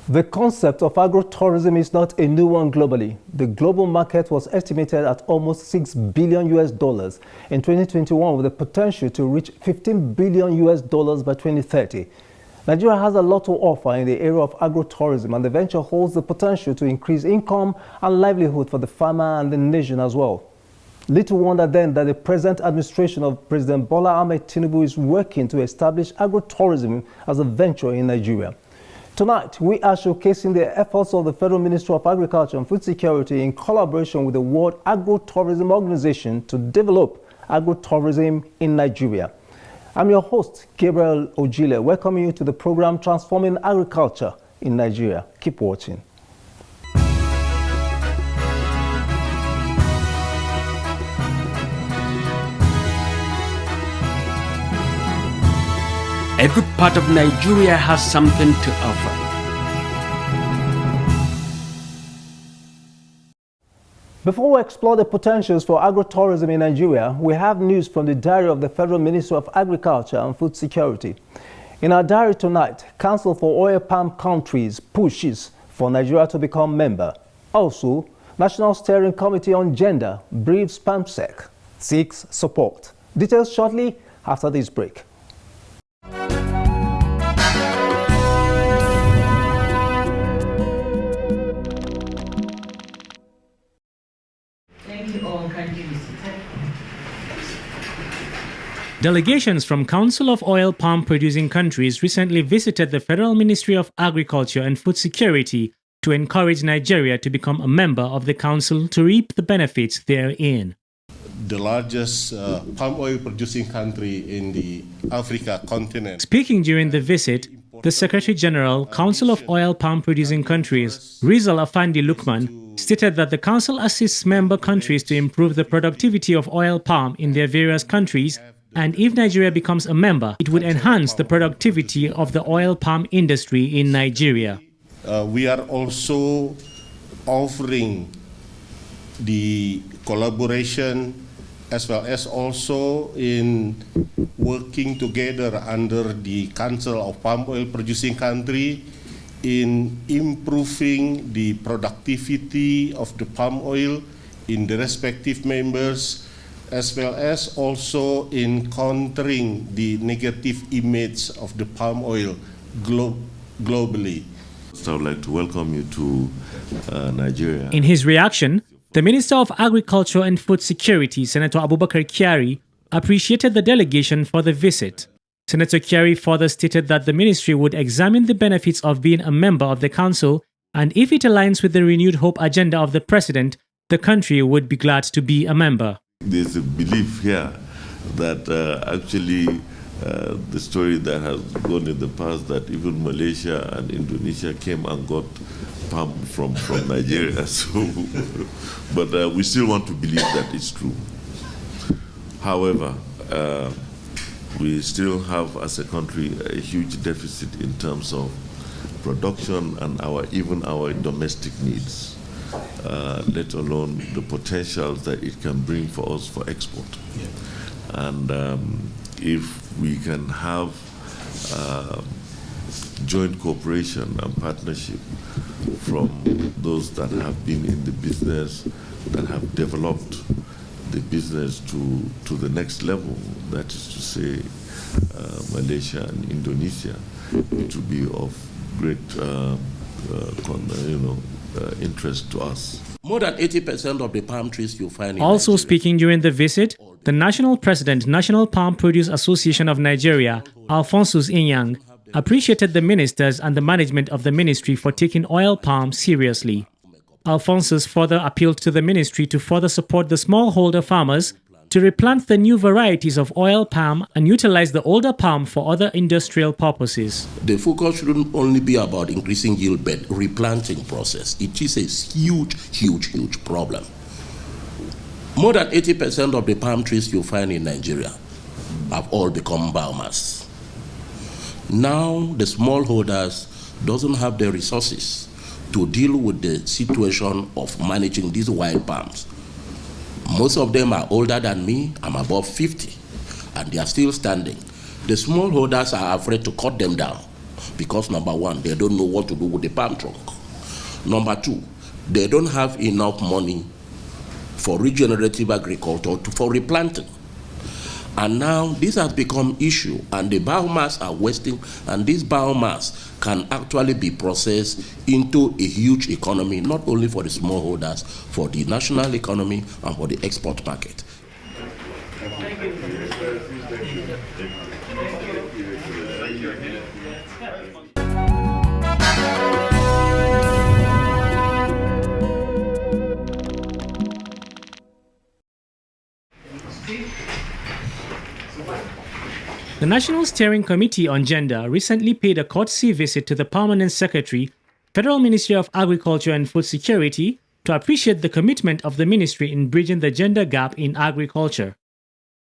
The concept of agro-tourism is not a new one globally. The global market was estimated at almost $6 billion in 2021 with the potential to reach $15 billion by 2030. Nigeria has a lot to offer in the area of agro-tourism, and the venture holds the potential to increase income and livelihood for the farmer and the nation as well. Little wonder then that the present administration of President Bola Ahmed Tinubu is working to establish agro-tourism as a venture in Nigeria. Tonight, we are showcasing the efforts of the Federal Ministry of Agriculture and Food Security in collaboration with the World Agro-tourism Organization to develop agro-tourism in Nigeria. I'm your host, Gabriel Ojile, welcoming you to the program Transforming Agriculture in Nigeria. Keep watching. Every part of Nigeria has something to offer. Before we explore the potentials for agro-tourism in Nigeria, we have news from the diary of the Federal Ministry of Agriculture and Food Security. In our diary tonight, Council for Oil Palm Countries pushes for Nigeria to become member. Also, National Steering Committee on Gender briefs PAMSEC, seeks support. Details shortly after this break. Delegations from Council of Oil Palm Producing Countries recently visited the Federal Ministry of Agriculture and Food Security to encourage Nigeria to become a member of the Council to reap the benefits therein. The largest palm oil producing country in the Africa continent. Speaking during the visit, the Secretary General, Council of Oil Palm Producing Countries, Rizal Afandi Lukman, stated that the Council assists member countries to improve the productivity of oil palm in their various countries, and if Nigeria becomes a member, it would enhance the productivity of the oil palm industry in Nigeria. We are also offering the collaboration as well as also in working together under the Council of Palm Oil Producing Country in improving the productivity of the palm oil in the respective members, as well as also in countering the negative image of the palm oil globally. So I would like to welcome you to Nigeria. In his reaction, the Minister of Agriculture and Food Security, Senator Abubakar Kyari, appreciated the delegation for the visit. Senator Kyari further stated that the ministry would examine the benefits of being a member of the council, and if it aligns with the renewed hope agenda of the president, the country would be glad to be a member. There's a belief here that actually the story that has gone in the past that even Malaysia and Indonesia came and got palm from Nigeria. So, but we still want to believe that it's true. However, we still have as a country a huge deficit in terms of production and even our domestic needs. Let alone the potentials that it can bring for us for export. Yeah. And if we can have joint cooperation and partnership from those that have been in the business, that have developed the business to the next level, that is to say Malaysia and Indonesia, it will be of great interest to us. More than 80% of the palm trees you find in Also Nigeria. Speaking during the visit, the National President, National Palm Produce Association of Nigeria, Alphonsus Inyang, appreciated the ministers and the management of the ministry for taking oil palm seriously. Alphonsus further appealed to the ministry to further support the smallholder farmers to replant the new varieties of oil palm and utilize the older palm for other industrial purposes. The focus shouldn't only be about increasing yield, but replanting process. It is a huge problem. More than 80% of the palm trees you find in Nigeria have all become biomass. Now the smallholders doesn't have the resources to deal with the situation of managing these wild palms. Most of them are older than me. I'm above 50, and they are still standing. The smallholders are afraid to cut them down because number one, they don't know what to do with the palm trunk. Number two, they don't have enough money for regenerative agriculture for replanting. And now this has become issue, and the biomass are wasting, and this biomass can actually be processed into a huge economy, not only for the smallholders, for the national economy and for the export market. The National Steering Committee on Gender recently paid a courtesy visit to the Permanent Secretary, Federal Ministry of Agriculture and Food Security, to appreciate the commitment of the ministry in bridging the gender gap in agriculture.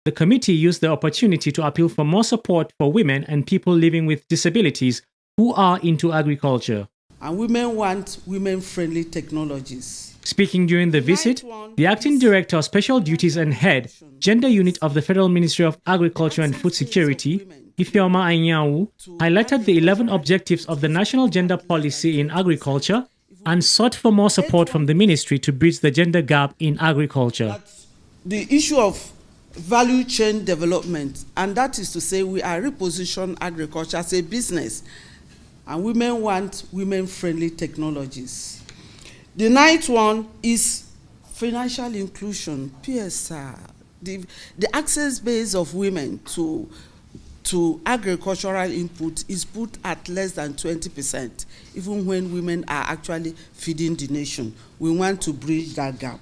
The committee used the opportunity to appeal for more support for women and people living with disabilities who are into agriculture. And women want women-friendly technologies. Speaking during the visit, the Acting Director of Special Duties and Head, Gender Unit of the Federal Ministry of Agriculture and Food Security, Ifeoma Anyanwu, highlighted the 11 objectives of the National Gender Policy in Agriculture and sought for more support from the ministry to bridge the gender gap in agriculture. The issue of value chain development, and that is to say we are repositioning agriculture as a business, and women want women-friendly technologies. The ninth one is financial inclusion, PSR, the access base of women to agricultural input is put at less than 20%, even when women are actually feeding the nation. We want to bridge that gap.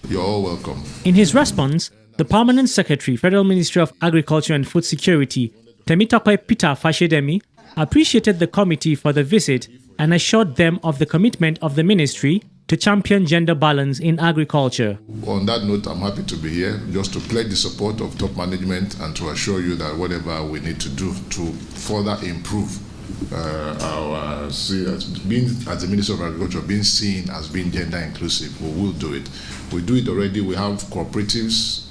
You're all welcome. In his response, the Permanent Secretary, Federal Ministry of Agriculture and Food Security, Temitope Peter Fashedemi, appreciated the committee for the visit and assured them of the commitment of the ministry to champion gender balance in agriculture. On that note, I'm happy to be here just to pledge the support of top management and to assure you that whatever we need to do to further improve as the Minister of Agriculture, being seen as being gender inclusive, we will do it. We do it already. We have cooperatives,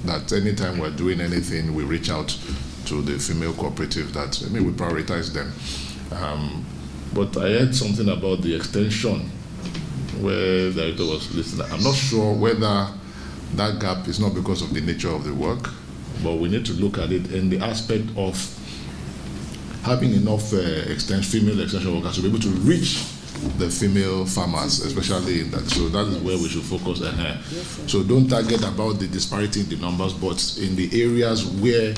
that anytime we're doing anything, we reach out to the female cooperative that, we prioritize them. But I heard something about the extension where the director was listening. I'm not sure whether that gap is not because of the nature of the work, but we need to look at it in the aspect of having enough female extension workers to be able to reach the female farmers, especially in that. So that is where we should focus on her. So don't target about the disparity in the numbers, but in the areas where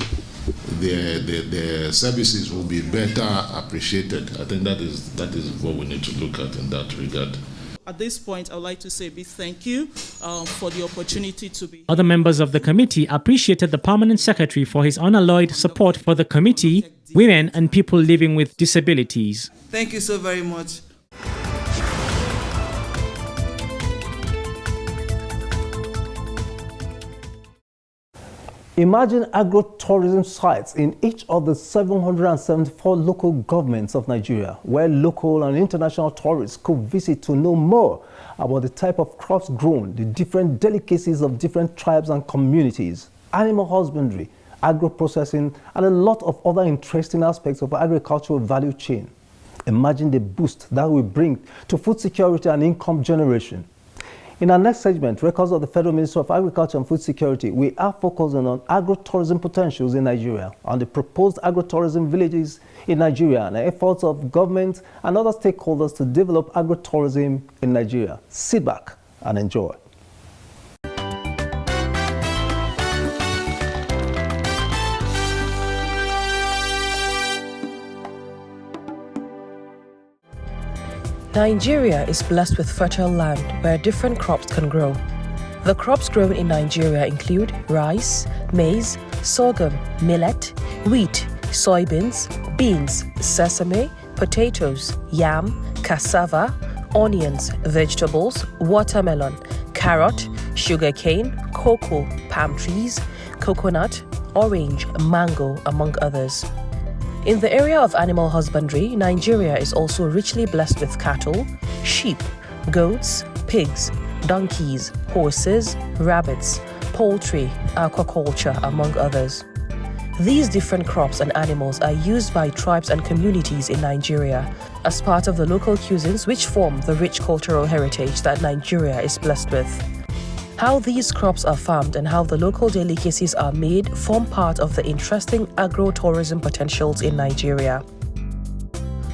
the services will be better appreciated. I think that is what we need to look at in that regard. At this point, I would like to say a big thank you for the opportunity to be. Other members of the committee appreciated the Permanent Secretary for his unalloyed support for the committee, women and people living with disabilities. Thank you so very much. Imagine agro-tourism sites in each of the 774 local governments of Nigeria, where local and international tourists could visit to know more about the type of crops grown, the different delicacies of different tribes and communities, animal husbandry, agro-processing, and a lot of other interesting aspects of agricultural value chain. Imagine the boost that will bring to food security and income generation. In our next segment, records of the Federal Ministry of Agriculture and Food Security, we are focusing on agro-tourism potentials in Nigeria, on the proposed agro-tourism villages in Nigeria, and the efforts of government and other stakeholders to develop agro-tourism in Nigeria. Sit back and enjoy. Nigeria is blessed with fertile land where different crops can grow. The crops grown in Nigeria include rice, maize, sorghum, millet, wheat, soybeans, beans, sesame, potatoes, yam, cassava, onions, vegetables, watermelon, carrot, sugarcane, cocoa, palm trees, coconut, orange, mango, among others. In the area of animal husbandry, Nigeria is also richly blessed with cattle, sheep, goats, pigs, donkeys, horses, rabbits, poultry, aquaculture, among others. These different crops and animals are used by tribes and communities in Nigeria as part of the local cuisines which form the rich cultural heritage that Nigeria is blessed with. How these crops are farmed and how the local delicacies are made form part of the interesting agro-tourism potentials in Nigeria.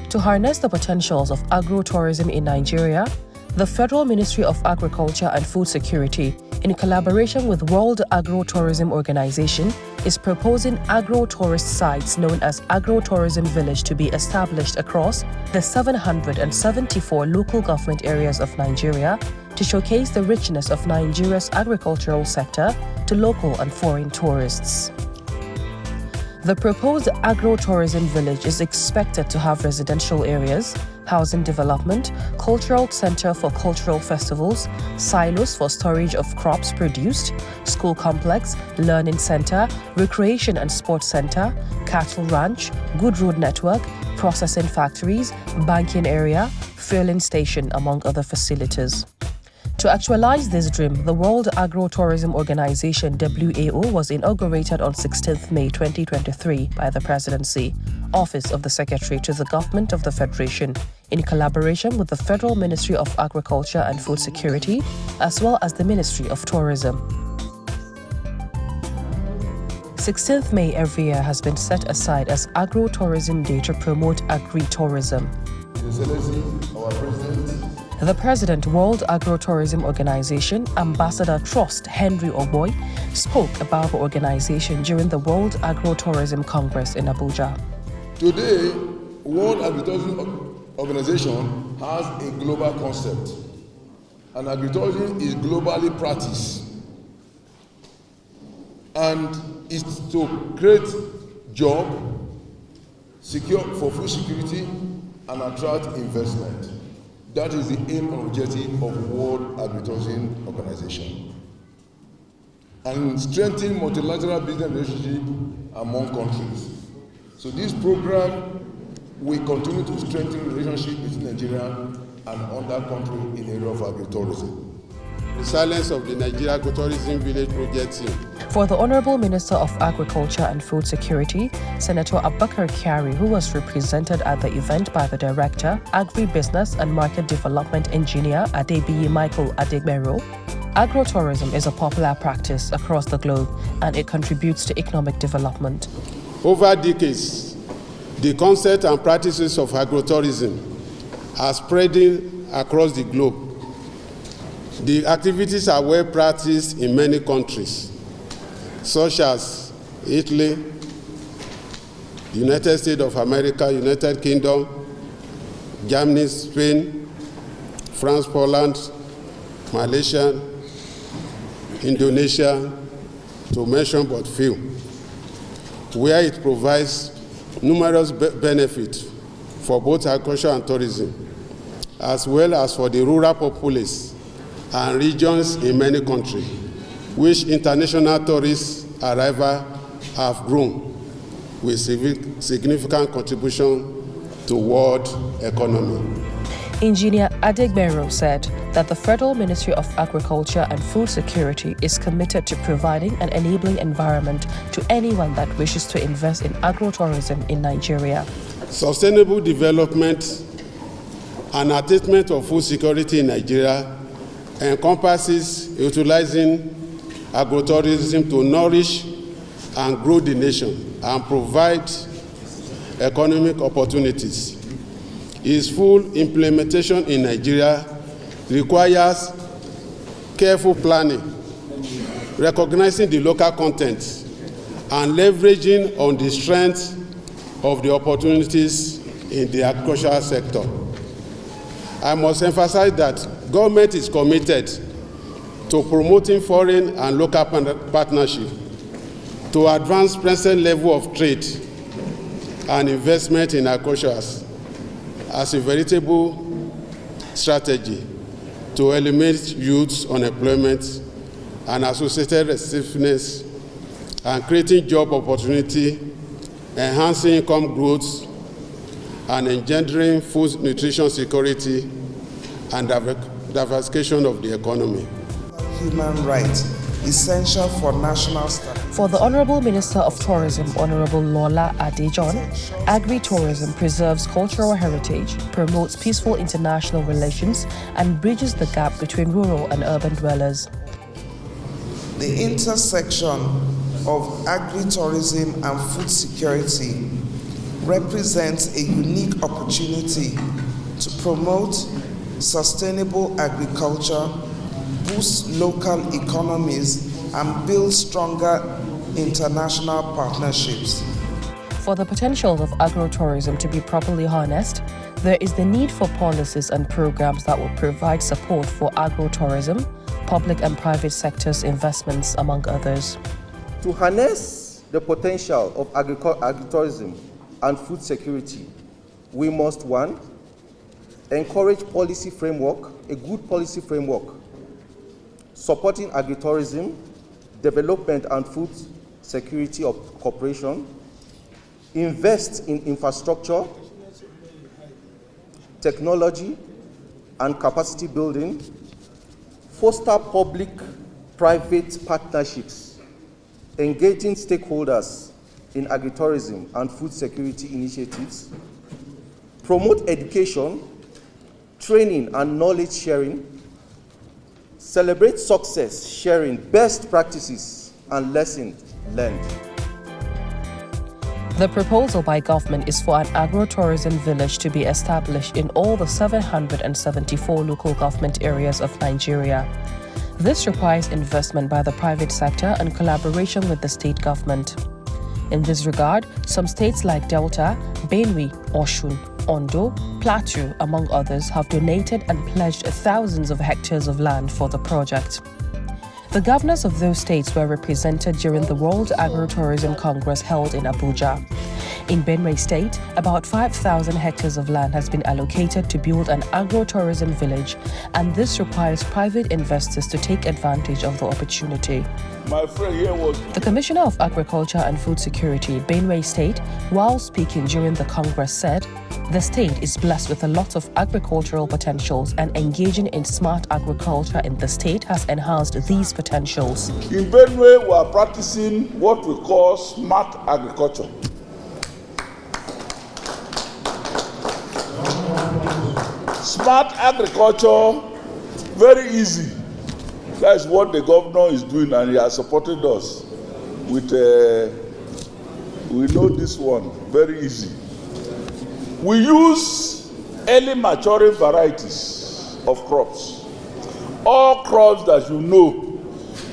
To harness the potentials of agro-tourism in Nigeria, the Federal Ministry of Agriculture and Food Security, in collaboration with World Agro-tourism Organization, is proposing agro-tourist sites known as Agro-tourism Village to be established across the 774 local government areas of Nigeria to showcase the richness of Nigeria's agricultural sector to local and foreign tourists. The proposed agro-tourism village is expected to have residential areas, housing development, cultural center for cultural festivals, silos for storage of crops produced, school complex, learning center, recreation and sports center, cattle ranch, good road network, processing factories, banking area, fueling station, among other facilities. To actualize this dream, the World Agro-tourism Organization (WAO) was inaugurated on 16th May 2023 by the Presidency, Office of the Secretary to the Government of the Federation, in collaboration with the Federal Ministry of Agriculture and Food Security, as well as the Ministry of Tourism. 16th May every year has been set aside as Agro-tourism Day to promote agri-tourism. Our President, the President, World Agro-tourism Organization, Ambassador Trust Henry Oboy, spoke about the organization during the World Agro-tourism Congress in Abuja. Today, World Agro-tourism Organization has a global concept, and agri-tourism is globally practiced, and it's to create jobs, secure for food security, and attract investment. That is the aim and objective of World Agro-tourism Organization. And strengthen multilateral business relationship among countries. So this program will continue to strengthen relationship between Nigeria and other countries in the area of agri-tourism. The silence of the Nigeria Agro-tourism Village project team. For the Honorable Minister of Agriculture and Food Security, Senator Abubakar Kyari, who was represented at the event by the Director, Agribusiness and Market Development Engineer Adebiyi Michael Adegbero, agro-tourism is a popular practice across the globe and it contributes to economic development. Over decades, the concept and practices of agro-tourism are spreading across the globe. The activities are well practiced in many countries, such as Italy, United States of America, United Kingdom, Germany, Spain, France, Poland, Malaysia, Indonesia, to mention but few, where it provides numerous benefits for both agriculture and tourism, as well as for the rural populace and regions in many countries, which international tourist arrival have grown with significant contribution to world economy. Engineer Adegbero said that the Federal Ministry of Agriculture and Food Security is committed to providing an enabling environment to anyone that wishes to invest in agro-tourism in Nigeria. Sustainable development and attainment of food security in Nigeria encompasses utilizing agro-tourism to nourish and grow the nation and provide economic opportunities. Its full implementation in Nigeria requires careful planning, recognizing the local content, and leveraging on the strength of the opportunities in the agricultural sector. I must emphasize that government is committed to promoting foreign and local partnership to advance present level of trade and investment in agriculture as a veritable strategy to eliminate youth unemployment and associated restiveness and creating job opportunity, enhancing income growth, and engendering food nutrition security and diversification of the economy. Human rights, essential for national stability. For the Honorable Minister of Tourism, Honorable Lola Adejon, agri-tourism preserves cultural heritage, promotes peaceful international relations, and bridges the gap between rural and urban dwellers. The intersection of agri-tourism and food security represents a unique opportunity to promote sustainable agriculture, boost local economies, and build stronger international partnerships. For the potential of agro-tourism to be properly harnessed, there is the need for policies and programs that will provide support for agro-tourism, public and private sectors investments, among others. To harness the potential of agri-tourism and food security, we must, one, encourage policy framework, a good policy framework, supporting agri-tourism, development and food security of cooperation, invest in infrastructure, technology and capacity building, foster public-private partnerships, engaging stakeholders in agri-tourism and food security initiatives, promote education, training and knowledge sharing, celebrate success, sharing best practices and lessons learned. The proposal by government is for an agro-tourism village to be established in all the 774 local government areas of Nigeria. This requires investment by the private sector and collaboration with the state government. In this regard, some states like Delta, Benue, Osun, Ondo, Plateau, among others, have donated and pledged thousands of hectares of land for the project. The governors of those states were represented during the World Agro-tourism Congress held in Abuja. In Benue State, about 5,000 hectares of land has been allocated to build an agro-tourism village, and this requires private investors to take advantage of the opportunity. My friend here was... The Commissioner of Agriculture and Food Security, Benue State, while speaking during the Congress, said, "The state is blessed with a lot of agricultural potentials, and engaging in smart agriculture in the state has enhanced these potentials." In Benue, we are practicing what we call smart agriculture. Smart agriculture, very easy. That is what the governor is doing, and he has supported us with, we know this one, very easy. We use early maturing varieties of crops. All crops that you know,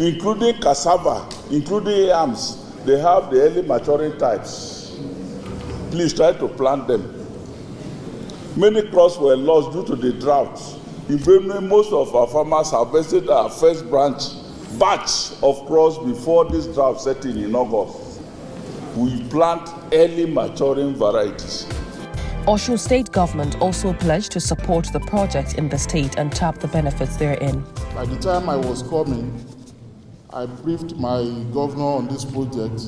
including cassava, including yams, they have the early maturing types. Please try to plant them. Many crops were lost due to the drought. In Benue, most of our farmers harvested our first batch of crops before this drought set in August. We plant early maturing varieties. Osun State government also pledged to support the project in the state and tap the benefits therein. By the time I was coming, I briefed my governor on this project,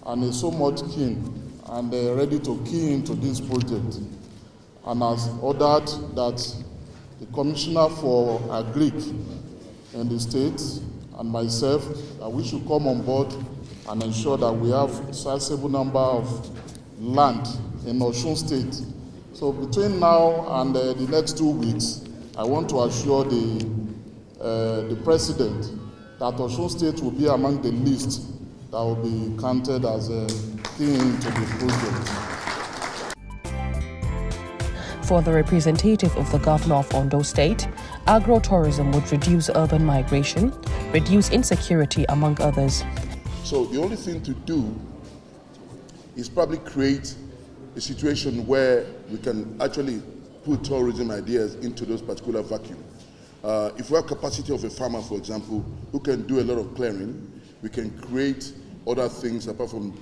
and he's so much keen and ready to key into this project, and has ordered that the Commissioner for Agric in the state and myself, that we should come on board and ensure that we have a sizable number of land in Osun State. So between now and the next 2 weeks, I want to assure the President that Osun State will be among the list that will be counted as a key into the project. For the representative of the governor of Ondo State, agro-tourism would reduce urban migration, reduce insecurity, among others. So the only thing to do is probably create a situation where we can actually put tourism ideas into those particular vacuum. If we have capacity of a farmer, for example, who can do a lot of clearing, we can create other things apart from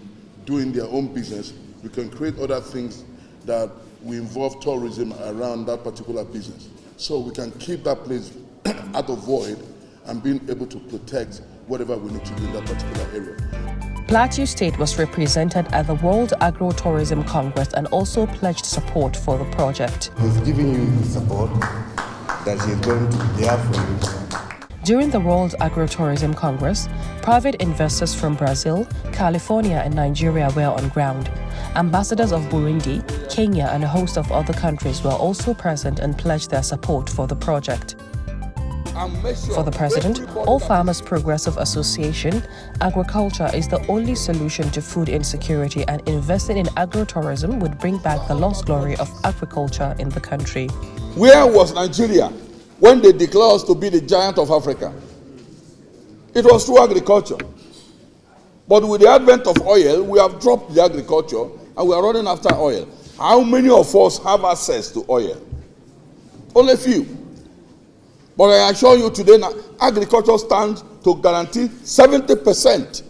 doing their own business. We can create other things that we involve tourism around that particular business. So we can keep that place out of void and being able to protect whatever we need to do in that particular area. Plateau State was represented at the World Agro-tourism Congress and also pledged support for the project. He's giving you the support that he's going to be there for you. During the World Agro-tourism Congress, private investors from Brazil, California, and Nigeria were on ground. Ambassadors of Burundi, Kenya, and a host of other countries were also present and pledged their support for the project. For the president, All Farmers Progressive Association, agriculture is the only solution to food insecurity, and investing in agro-tourism would bring back the lost glory of agriculture in the country. Where was Nigeria when they declared us to be the giant of Africa? It was through agriculture. But with the advent of oil, we have dropped the agriculture and we are running after oil. How many of us have access to oil? Only few. But I assure you today, agriculture stands to guarantee 70%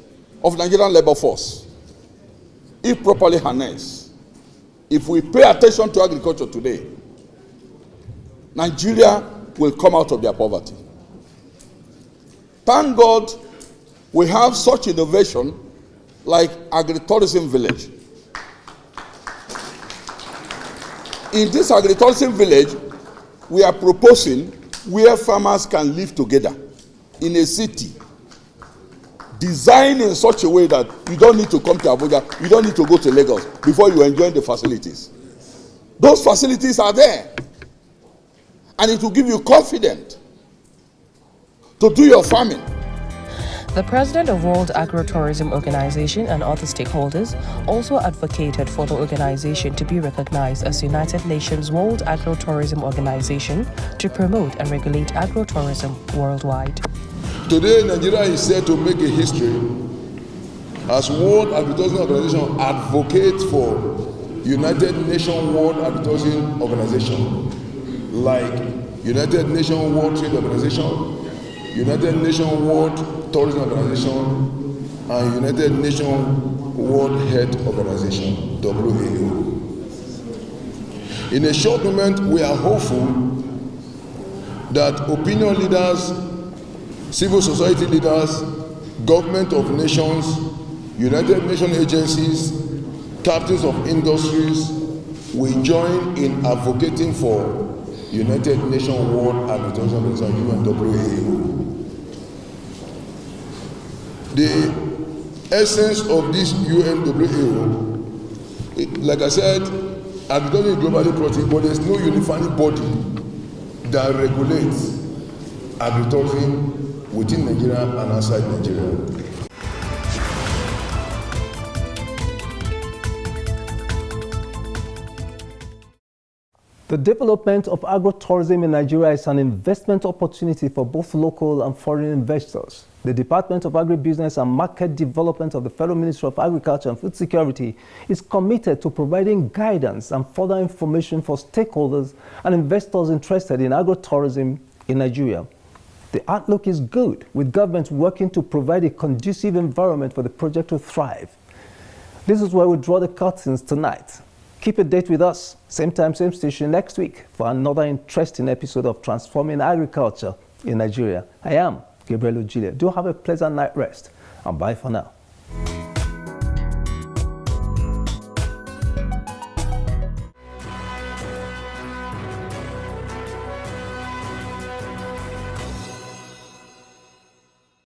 of Nigerian labor force, if properly harnessed. If we pay attention to agriculture today, Nigeria will come out of their poverty. Thank God we have such innovation like Agri-tourism village. In this Agri-tourism village, we are proposing where farmers can live together in a city, designed in such a way that you don't need to come to Abuja, you don't need to go to Lagos before you enjoy the facilities. Those facilities are there. And it will give you confidence to do your farming. The president of World Agro-tourism Organization and other stakeholders also advocated for the organization to be recognized as United Nations World Agro-tourism Organization to promote and regulate agro-tourism worldwide. Today, Nigeria is set to make a history as World Agro-tourism Organization advocates for United Nations World Agro-tourism Organization, like United Nations World Trade Organization, United Nations World Tourism Organization, and United Nations World Health Organization, WHO. In a short moment, we are hopeful that opinion leaders, civil society leaders, government of nations, United Nations agencies, captains of industries will join in advocating for United Nations World Agro-tourism Organization, UNWAO. The essence of this UNWAO, like I said, agriculture is globally protected, but there's no unifying body that regulates agritourism within Nigeria and outside Nigeria. The development of agro-tourism in Nigeria is an investment opportunity for both local and foreign investors. The Department of Agribusiness and Market Development of the Federal Ministry of Agriculture and Food Security is committed to providing guidance and further information for stakeholders and investors interested in agro-tourism in Nigeria. The outlook is good, with government working to provide a conducive environment for the project to thrive. This is where we draw the curtains tonight. Keep a date with us, same time, same station next week for another interesting episode of Transforming Agriculture in Nigeria. I am Gabriel Ojile. Do have a pleasant night rest and bye for now.